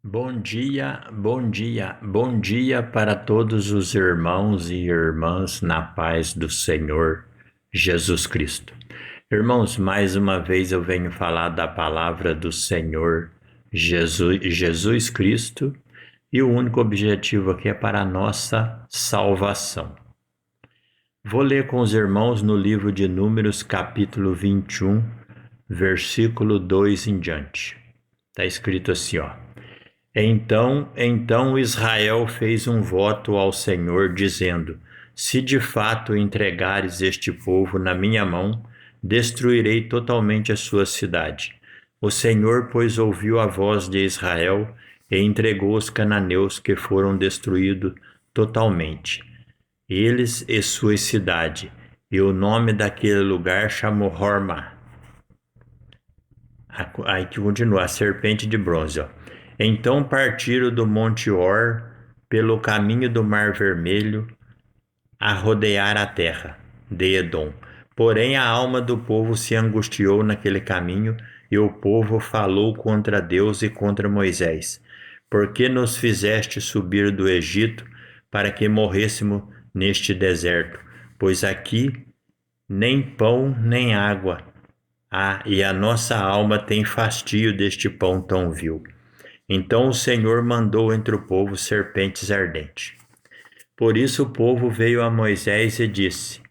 Bom dia, bom dia, bom dia para todos os irmãos e irmãs na paz do Senhor Jesus Cristo. Irmãos, mais uma vez eu venho falar da palavra do Senhor Jesus Cristo e o único objetivo aqui é para a nossa salvação. Vou ler com os irmãos no livro de Números, capítulo 21, versículo 2 em diante. Está escrito assim, ó. Então Israel fez um voto ao Senhor, dizendo: Se de fato entregares este povo na minha mão, destruirei totalmente a sua cidade. O Senhor, pois, ouviu a voz de Israel e entregou os cananeus, que foram destruídos totalmente, eles e sua cidade, e o nome daquele lugar chamou Hormá. Aí que continua, a serpente de bronze, ó. Então partiram do Monte Or pelo caminho do Mar Vermelho a rodear a terra de Edom. Porém a alma do povo se angustiou naquele caminho, e o povo falou contra Deus e contra Moisés: Por que nos fizeste subir do Egito para que morrêssemos neste deserto? Pois aqui nem pão nem água há, e a nossa alma tem fastio deste pão tão vil. Então o Senhor mandou entre o povo serpentes ardentes. Por isso o povo veio a Moisés e disse: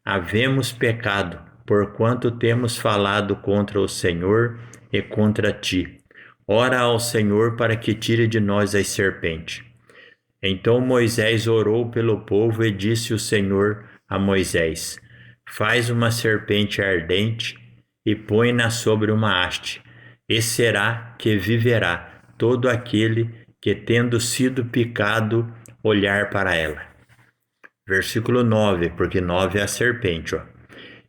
Havemos pecado, porquanto temos falado contra o Senhor e contra ti. Ora ao Senhor para que tire de nós as serpentes. Então Moisés orou pelo povo e disse o Senhor a Moisés: Faz uma serpente ardente e põe-na sobre uma haste, e será que viverá todo aquele que, tendo sido picado, olhar para ela. Versículo 9, porque 9 é a serpente, ó.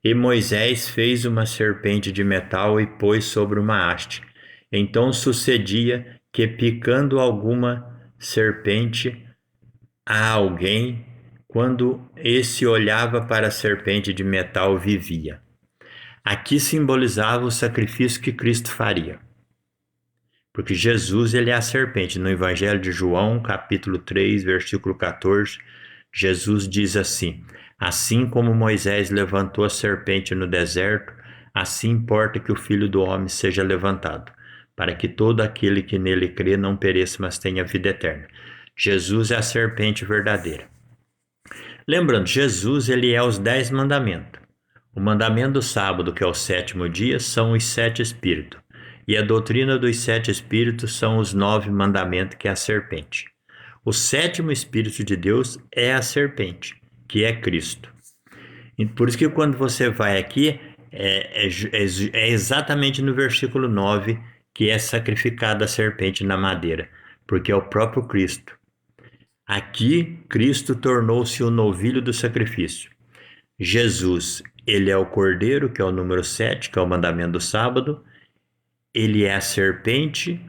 E Moisés fez uma serpente de metal e pôs sobre uma haste. Então sucedia que, picando alguma serpente a alguém, quando esse olhava para a serpente de metal, vivia. Aqui simbolizava o sacrifício que Cristo faria. Porque Jesus, ele é a serpente. No Evangelho de João, capítulo 3, versículo 14, Jesus diz assim: Assim como Moisés levantou a serpente no deserto, assim importa que o Filho do Homem seja levantado, para que todo aquele que nele crê não pereça, mas tenha vida eterna. Jesus é a serpente verdadeira. Lembrando, Jesus, ele é os 10 mandamentos. O mandamento do sábado, que é o 7º dia, são os 7 espíritos. E a doutrina dos 7 espíritos são os 9 mandamentos, que é a serpente. O 7º espírito de Deus é a serpente, que é Cristo. E por isso que quando você vai aqui, é exatamente no versículo 9 que é sacrificada a serpente na madeira, porque é o próprio Cristo. Aqui, Cristo tornou-se o novilho do sacrifício. Jesus, ele é o cordeiro, que é o número 7, que é o mandamento do sábado. Ele é a serpente,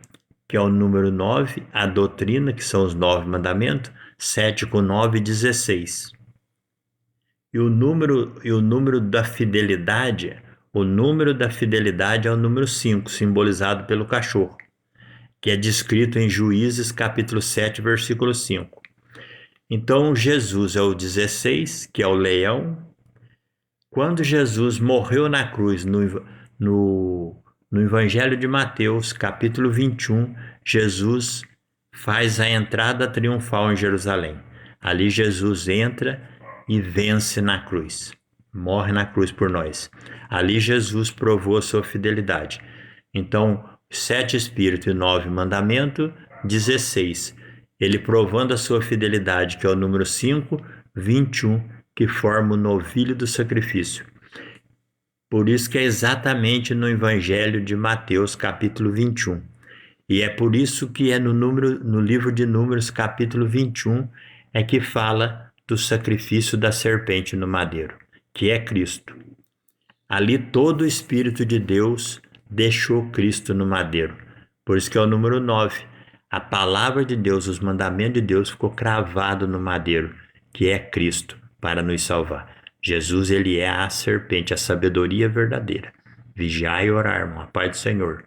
que é o número 9, a doutrina, que são os 9 mandamentos, 7 com 9, 16. E o número da fidelidade, o número da fidelidade é o número 5, simbolizado pelo cachorro, que é descrito em Juízes capítulo 7, versículo 5. Então Jesus é o 16, que é o leão. Quando Jesus morreu na cruz, no Evangelho de Mateus, capítulo 21, Jesus faz a entrada triunfal em Jerusalém. Ali Jesus entra e vence na cruz. Morre na cruz por nós. Ali Jesus provou a sua fidelidade. Então, 7 espíritos e 9 mandamentos, 16. Ele provando a sua fidelidade, que é o número 5, 21, que forma o novilho do sacrifício. Por isso que é exatamente no Evangelho de Mateus, capítulo 21. E é por isso que é no livro de Números, capítulo 21, é que fala do sacrifício da serpente no madeiro, que é Cristo. Ali todo o Espírito de Deus deixou Cristo no madeiro. Por isso que é o número 9. A palavra de Deus, os mandamentos de Deus ficou cravado no madeiro, que é Cristo, para nos salvar. Jesus, ele é a serpente, a sabedoria verdadeira. Vigiai e orar, irmão. A paz do Senhor.